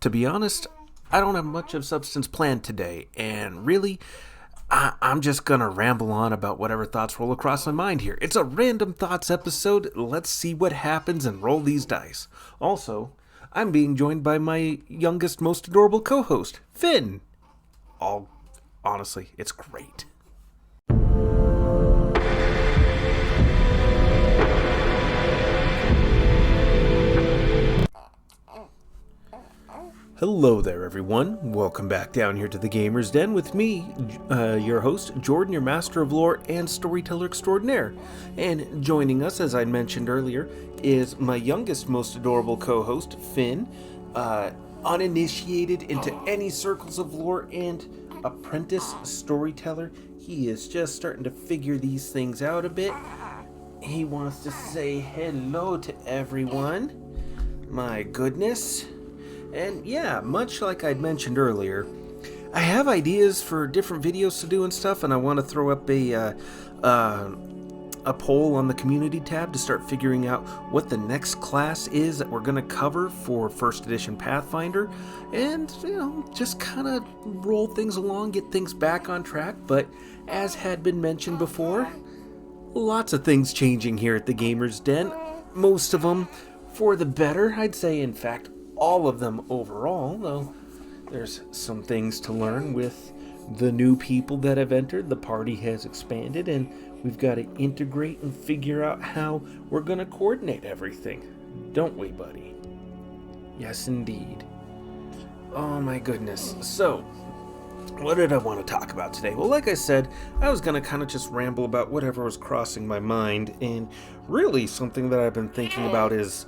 To be honest, I don't have much of substance planned today, and really, I'm just gonna ramble on about whatever thoughts roll across my mind here. It's a random thoughts episode. Let's see what happens and roll these dice. Also, I'm being joined by my youngest, most adorable co-host, Finn. All honestly, it's great. Hello there, everyone. Welcome back down here to the Gamer's Den with me, your host, Jordan, your master of lore and storyteller extraordinaire. And joining us, as I mentioned earlier, is my youngest, most adorable co-host, Finn, uninitiated into any circles of lore and apprentice storyteller. He is just starting to figure these things out a bit. He wants to say hello to everyone. My goodness. And yeah, much like I'd mentioned earlier, I have ideas for different videos to do and stuff, and I want to throw up a poll on the community tab to start figuring out what the next class is that we're going to cover for first edition Pathfinder, and just kind of roll things along, get things back on track. But as had been mentioned before, lots of things changing here at the Gamer's Den. Most of them for the better, I'd say. In fact, all of them overall, though there's some things to learn with the new people that have entered. The party has expanded, and we've got to integrate and figure out how we're going to coordinate everything. Don't we, buddy? Yes, indeed. Oh, my goodness. So, what did I want to talk about today? Well, like I said, I was going to kind of just ramble about whatever was crossing my mind, and really something that I've been thinking about is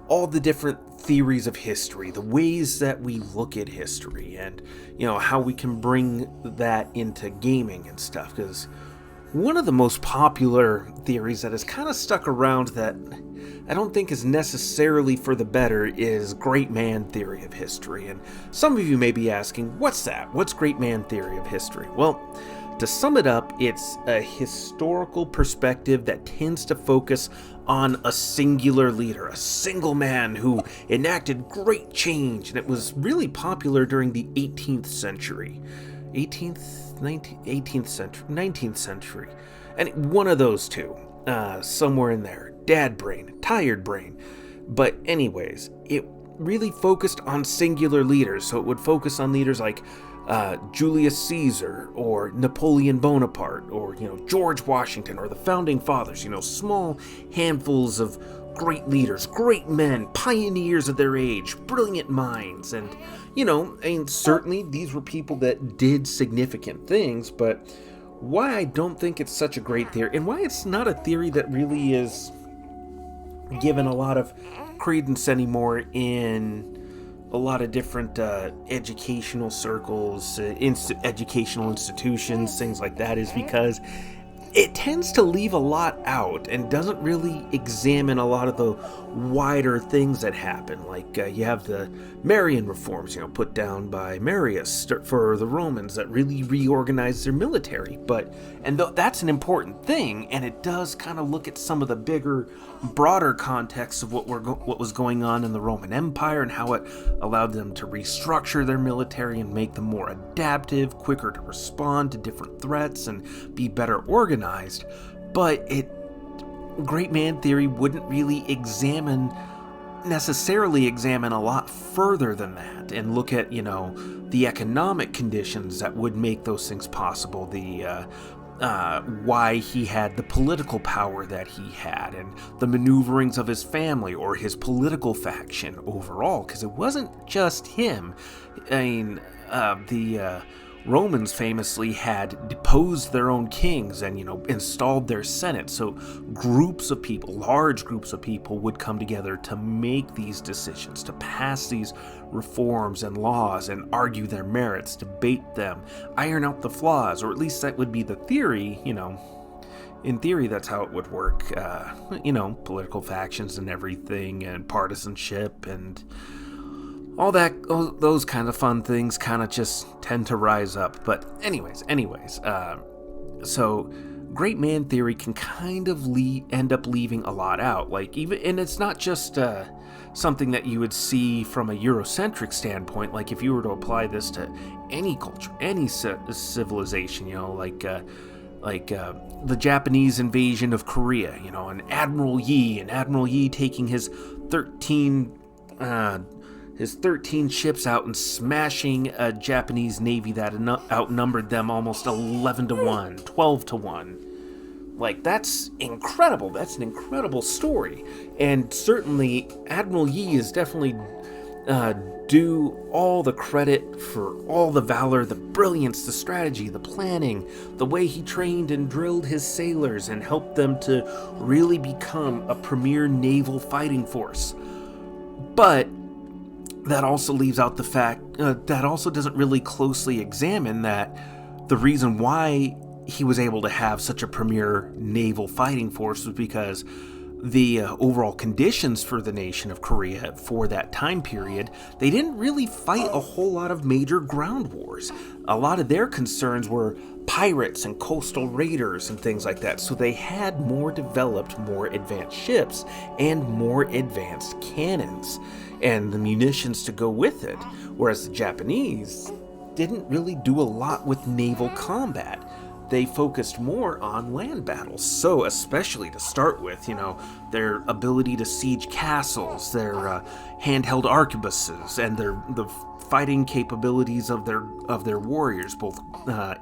all the different theories of history, the ways that we look at history, and how we can bring that into gaming and stuff. Because one of the most popular theories that has kind of stuck around that I don't think is necessarily for the better is great man theory of history. And some of you may be asking, what's that? What's great man theory of history? Well, to sum it up, it's a historical perspective that tends to focus on a singular leader, a single man who enacted great change, and it was really popular during the 18th century. 19th century. And one of those two, somewhere in there. Dad brain, tired brain. But anyways, it really focused on singular leaders, so it would focus on leaders like Julius Caesar or Napoleon Bonaparte or George Washington or the founding fathers, small handfuls of great leaders, great men, pioneers of their age, brilliant minds. And certainly these were people that did significant things. But why I don't think it's such a great theory, and why it's not a theory that really is given a lot of credence anymore in a lot of different educational circles, educational institutions, things like that, is because it tends to leave a lot out and doesn't really examine a lot of the wider things that happen. Like you have the Marian reforms, put down by Marius for the Romans that really reorganized their military. That's an important thing, and it does kind of look at some of the bigger, broader context of what was going on in the Roman Empire and how it allowed them to restructure their military and make them more adaptive, quicker to respond to different threats, and be better organized. But great man theory wouldn't really necessarily examine a lot further than that and look at the economic conditions that would make those things possible, the why he had the political power that he had, and the maneuverings of his family or his political faction overall, because it wasn't just him. I mean, the Romans famously had deposed their own kings and, installed their senate. So groups of people, large groups of people, would come together to make these decisions, to pass these reforms and laws and argue their merits, debate them, iron out the flaws, or at least that would be the theory. In theory, that's how it would work. Political factions and everything, and partisanship and all those kind of fun things kind of just tend to rise up. But anyways, so great man theory can kind of end up leaving a lot out. Like, even, and it's not just something that you would see from a Eurocentric standpoint. Like, if you were to apply this to any culture, any civilization, like the Japanese invasion of Korea, and Admiral Yi taking his 13 ships out and smashing a Japanese navy that outnumbered them almost 11 to 1, 12 to 1. Like, that's incredible. That's an incredible story. And certainly Admiral Yi is definitely due all the credit for all the valor, the brilliance, the strategy, the planning, the way he trained and drilled his sailors and helped them to really become a premier naval fighting force. But that also leaves out the fact that also doesn't really closely examine that the reason why he was able to have such a premier naval fighting force was because the overall conditions for the nation of Korea for that time period, they didn't really fight a whole lot of major ground wars. A lot of their concerns were pirates and coastal raiders and things like that. So they had more developed, more advanced ships and more advanced cannons and the munitions to go with it. Whereas the Japanese didn't really do a lot with naval combat. They focused more on land battles. So especially to start with, their ability to siege castles, their handheld arquebuses, and the fighting capabilities of their warriors, both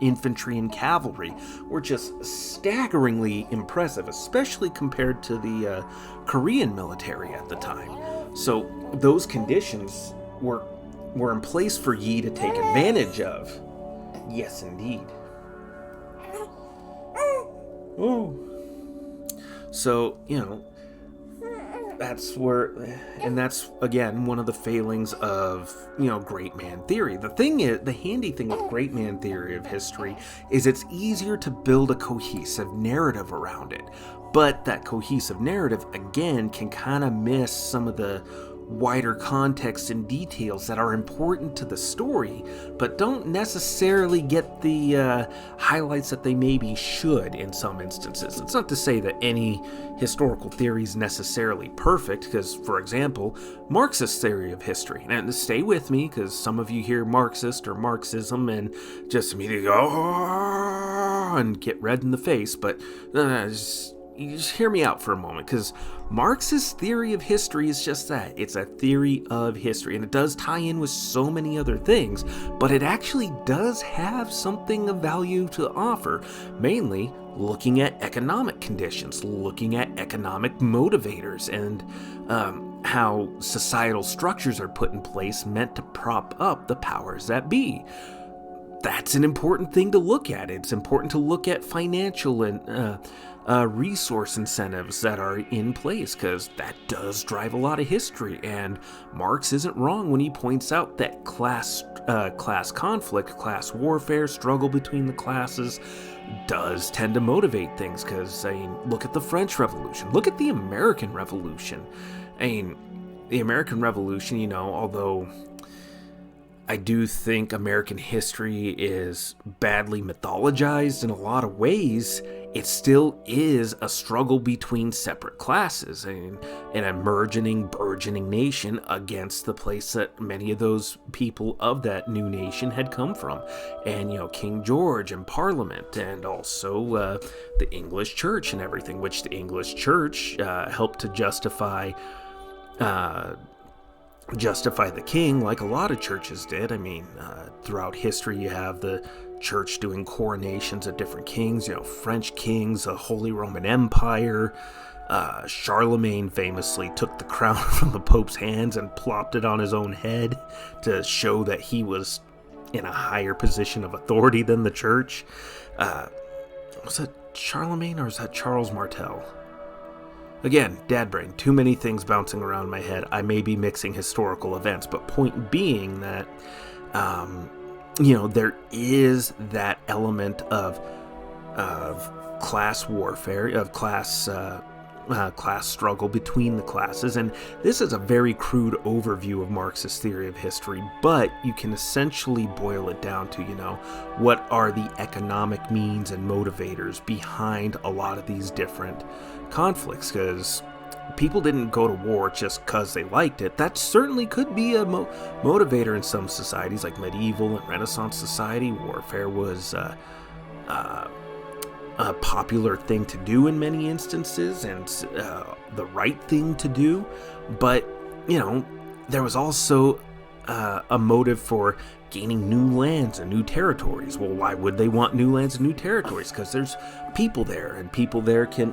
infantry and cavalry, were just staggeringly impressive, especially compared to the Korean military at the time. So those conditions were in place for Yi to take advantage of. Yes, indeed. Oh. So, that's again one of the failings of, great man theory. The handy thing with great man theory of history is it's easier to build a cohesive narrative around it. But that cohesive narrative, again, can kind of miss some of the wider context and details that are important to the story, but don't necessarily get the highlights that they maybe should in some instances. It's not to say that any historical theory is necessarily perfect, because, for example, Marxist theory of history, and stay with me, because some of you hear Marxist or Marxism and just immediately go, oh, and get red in the face, but just hear me out for a moment, because Marxist theory of history is just that. It's a theory of history, and it does tie in with so many other things, but it actually does have something of value to offer, mainly looking at economic conditions, looking at economic motivators, and how societal structures are put in place meant to prop up the powers that be. That's an important thing to look at. It's important to look at financial and resource incentives that are in place, because that does drive a lot of history. And Marx isn't wrong when he points out that class conflict, class warfare, struggle between the classes does tend to motivate things. Because, look at the French Revolution, look at the American Revolution. The American Revolution, although I do think American history is badly mythologized in a lot of ways, it still is a struggle between separate classes and an emerging, burgeoning nation against the place that many of those people of that new nation had come from. And, King George and Parliament, and also the English Church and everything, which the English Church helped to justify the king, like a lot of churches did. Throughout history, you have the church doing coronations of different kings, French kings, the Holy Roman Empire. Charlemagne famously took the crown from the Pope's hands and plopped it on his own head to show that he was in a higher position of authority than the church. Was it Charlemagne or was that Charles Martel? Again, dad brain, too many things bouncing around in my head. I may be mixing historical events, but point being that, there is that element of class warfare, of class class struggle between the classes. And this is a very crude overview of Marxist theory of history, but you can essentially boil it down to, what are the economic means and motivators behind a lot of these different conflicts, because people didn't go to war just because they liked it. That certainly could be a motivator in some societies, like medieval and Renaissance society. Warfare was a popular thing to do in many instances, and the right thing to do. But, there was also a motive for gaining new lands and new territories. Well, why would they want new lands and new territories? Because there's people there, and people there can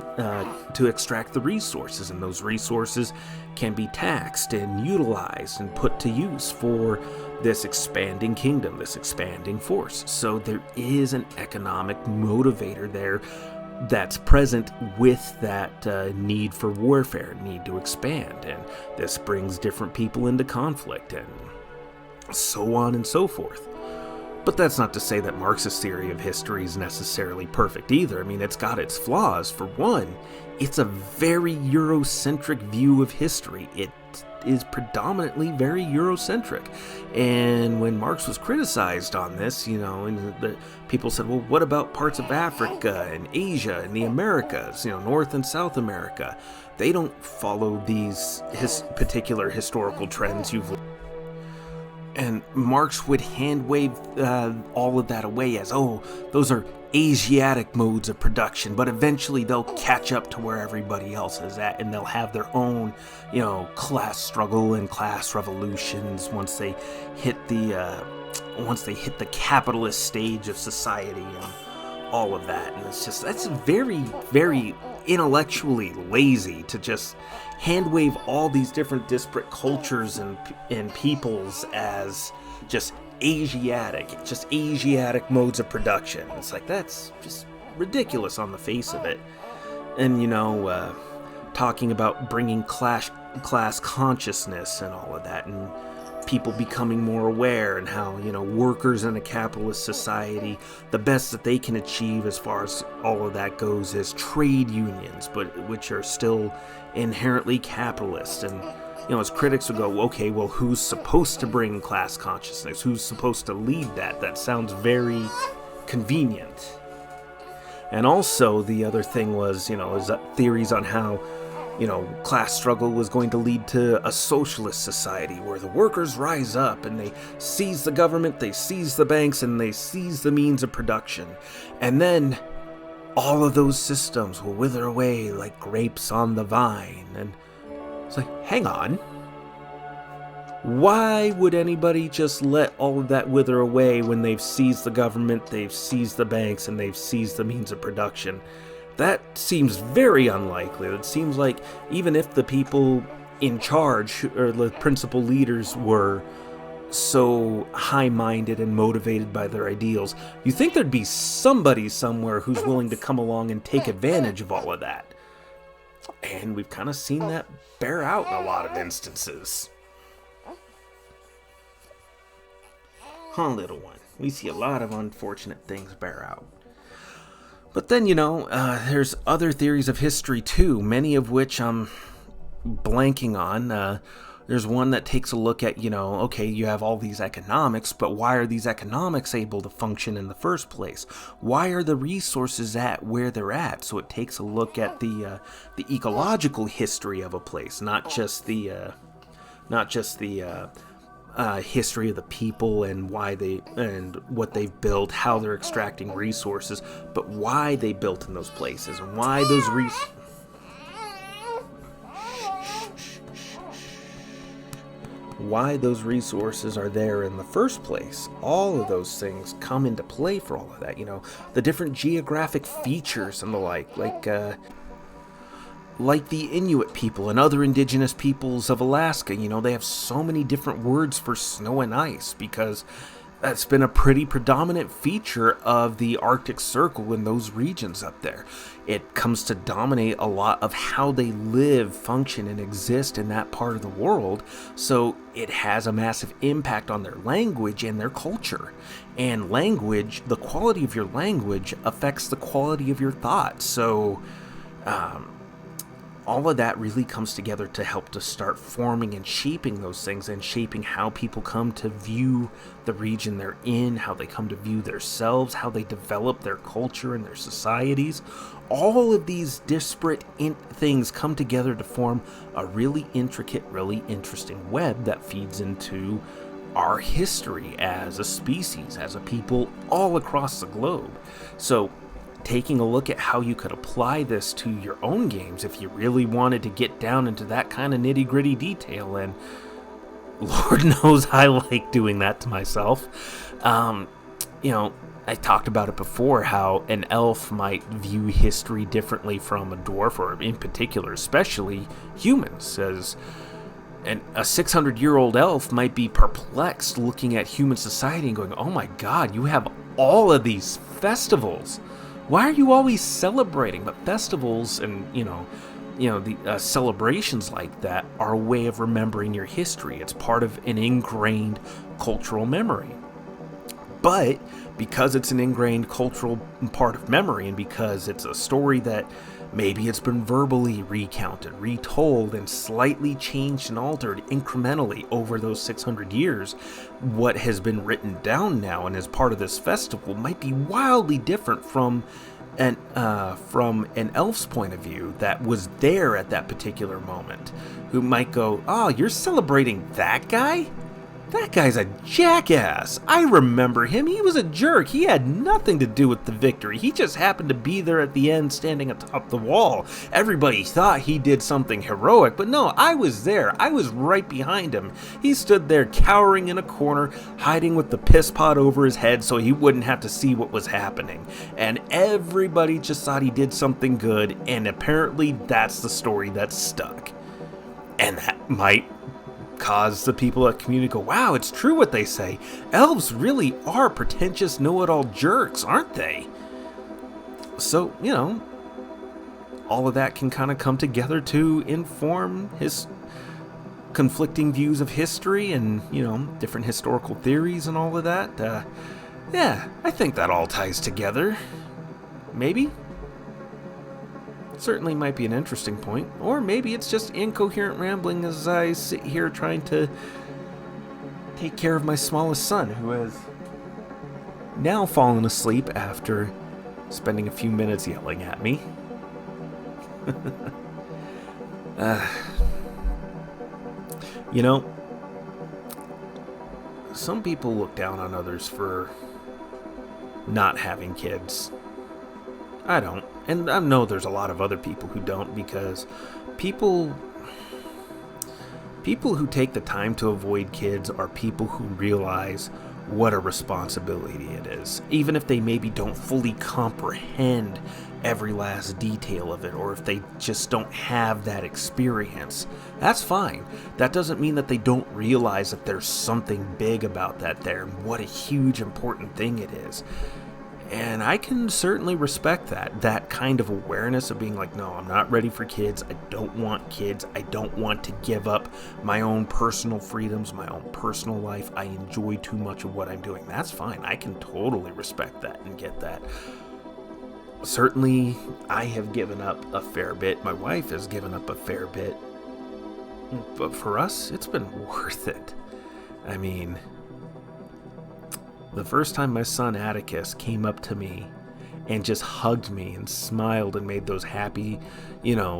to extract the resources, and those resources can be taxed and utilized and put to use for this expanding kingdom, this expanding force. So there is an economic motivator there that's present with that need for warfare, need to expand, and this brings different people into conflict, and so on and so forth. But that's not to say that Marxist theory of history is necessarily perfect either. I mean, it's got its flaws. For one, it's a very Eurocentric view of history. It is predominantly very Eurocentric. And when Marx was criticized on this, and the people said, well, what about parts of Africa and Asia and the Americas, North and South America? They don't follow these particular historical trends you've. And Marx would hand-wave all of that away as, those are Asiatic modes of production, but eventually they'll catch up to where everybody else is at, and they'll have their own, class struggle and class revolutions once they hit the capitalist stage of society and all of that. And that's very, very intellectually lazy to just hand-wave all these different disparate cultures and peoples as just Asiatic modes of production. It's like, that's just ridiculous on the face of it. And, talking about bringing class consciousness and all of that, and people becoming more aware, and how, workers in a capitalist society, the best that they can achieve as far as all of that goes is trade unions, but which are still inherently capitalist. And, as critics would go, okay, well, who's supposed to bring class consciousness? Who's supposed to lead that? That sounds very convenient. And also, the other thing was, is theories on how, class struggle was going to lead to a socialist society where the workers rise up and they seize the government, they seize the banks, and they seize the means of production. And then all of those systems will wither away like grapes on the vine. And it's like, hang on. Why would anybody just let all of that wither away when they've seized the government, they've seized the banks, and they've seized the means of production? That seems very unlikely. It seems like even if the people in charge, or the principal leaders, were so high-minded and motivated by their ideals, you think there'd be somebody somewhere who's willing to come along and take advantage of all of that. And we've kind of seen that bear out in a lot of instances. Little one. We see a lot of unfortunate things bear out. But then, there's other theories of history too, many of which I'm blanking on. There's one that takes a look at, okay, you have all these economics, but why are these economics able to function in the first place? Why are the resources at where they're at? So it takes a look at the ecological history of a place, not just the history of the people and what they've built, how they're extracting resources, but why they built in those places and why those resources are there in the first place. All of those things come into play for all of that. The different geographic features and the like the Inuit people and other indigenous peoples of Alaska. They have so many different words for snow and ice because that's been a pretty predominant feature of the Arctic Circle in those regions up there. It comes to dominate a lot of how they live, function, and exist in that part of the world, so it has a massive impact on their language and their culture. And language, the quality of your language affects the quality of your thought. So, all of that really comes together to help to start forming and shaping those things, and shaping how people come to view the region they're in, how they come to view themselves, how they develop their culture and their societies. All of these disparate things come together to form a really intricate, really interesting web that feeds into our history as a species, as a people all across the globe. So taking a look at how you could apply this to your own games if you really wanted to get down into that kind of nitty-gritty detail, and Lord knows I like doing that to myself. I talked about it before, how an elf might view history differently from a dwarf, or in particular, especially humans, as a 600-year-old elf might be perplexed looking at human society and going, oh my god, you have all of these festivals. Why are you always celebrating? But festivals and, the celebrations like that are a way of remembering your history. It's part of an ingrained cultural memory. But because it's an ingrained cultural part of memory, and because it's a story that maybe it's been verbally recounted, retold, and slightly changed and altered incrementally over those 600 years, what has been written down now and as part of this festival might be wildly different from an elf's point of view that was there at that particular moment, who might go, oh, you're celebrating that guy? That guy's a jackass. I remember him. He was a jerk. He had nothing to do with the victory. He just happened to be there at the end, standing atop the wall. Everybody thought he did something heroic, but no, I was there. I was right behind him. He stood there cowering in a corner, hiding with the piss pot over his head so he wouldn't have to see what was happening. And everybody just thought he did something good, and apparently that's the story that stuck. And that might cause the people at the community to go, wow, it's true what they say. Elves really are pretentious know-it-all jerks, aren't they? So, all of that can kind of come together to inform his conflicting views of history and, different historical theories and all of that. I think that all ties together. Maybe? Certainly might be an interesting point, or maybe it's just incoherent rambling as I sit here trying to take care of my smallest son, who has now fallen asleep after spending a few minutes yelling at me. Some people look down on others for not having kids. I don't. And I know there's a lot of other people who don't, because people who take the time to avoid kids are people who realize what a responsibility it is. Even if they maybe don't fully comprehend every last detail of it, or if they just don't have that experience, that's fine. That doesn't mean that they don't realize that there's something big about that there, and what a huge important thing it is. And I can certainly respect that kind of awareness of being like, no, I'm not ready for kids. I don't want kids. I don't want to give up my own personal freedoms, my own personal life. I enjoy too much of what I'm doing. That's fine. I can totally respect that and get that. Certainly, I have given up a fair bit. My wife has given up a fair bit. But for us, it's been worth it. I mean, the first time my son Atticus came up to me and just hugged me and smiled and made those happy,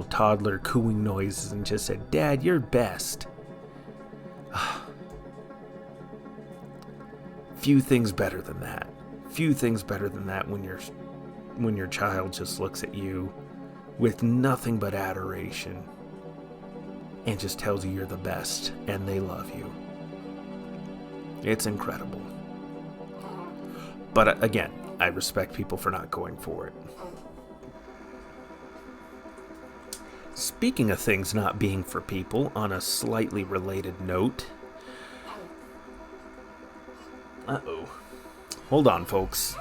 toddler cooing noises and just said, "Dad, you're best." Few things better than that. Few things better than that when your child just looks at you with nothing but adoration and just tells you you're the best and they love you. It's incredible. But again, I respect people for not going for it. Speaking of things not being for people, on a slightly related note. Uh-oh. Hold on, folks.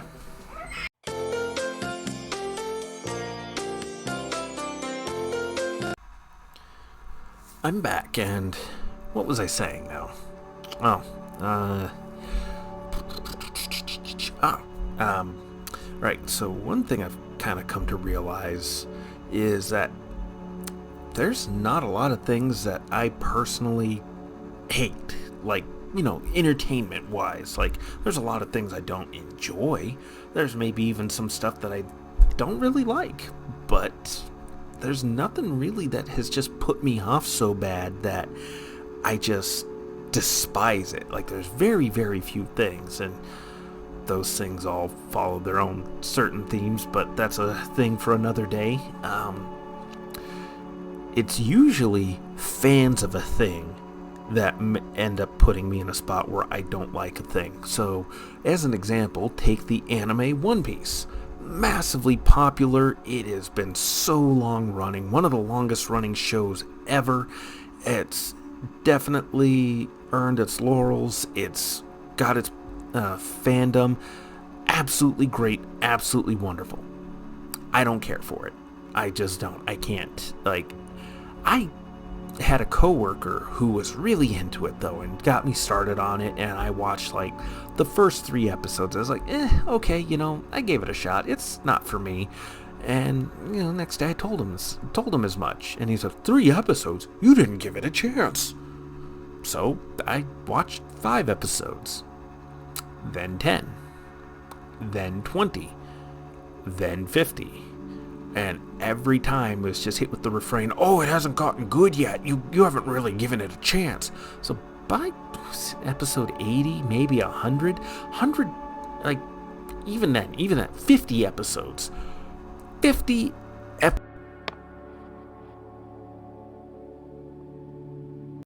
I'm back, and what was I saying now? Right, so one thing I've kind of come to realize is that there's not a lot of things that I personally hate, like, entertainment wise. Like, there's a lot of things I don't enjoy. There's maybe even some stuff that I don't really like, but there's nothing really that has just put me off so bad that I just despise it. Like, there's very, very few things, and those things all follow their own certain themes, but that's a thing for another day. It's usually fans of a thing that end up putting me in a spot where I don't like a thing. So, as an example, take the anime One Piece. Massively popular. It has been so long running. One of the longest running shows ever. It's definitely earned its laurels. It's got its fandom. Absolutely great. Absolutely wonderful. I don't care for it. I just don't. I can't. I had a coworker who was really into it though and got me started on it, and I watched the first 3 episodes. I was like, okay, I gave it a shot. It's not for me. And next day I told him as much, and he said, 3 episodes? You didn't give it a chance. So I watched 5 episodes, then 10, then 20, then 50. And every time it was just hit with the refrain, oh, it hasn't gotten good yet. You haven't really given it a chance. So by episode 80, maybe 100, even then, 50 episodes. 50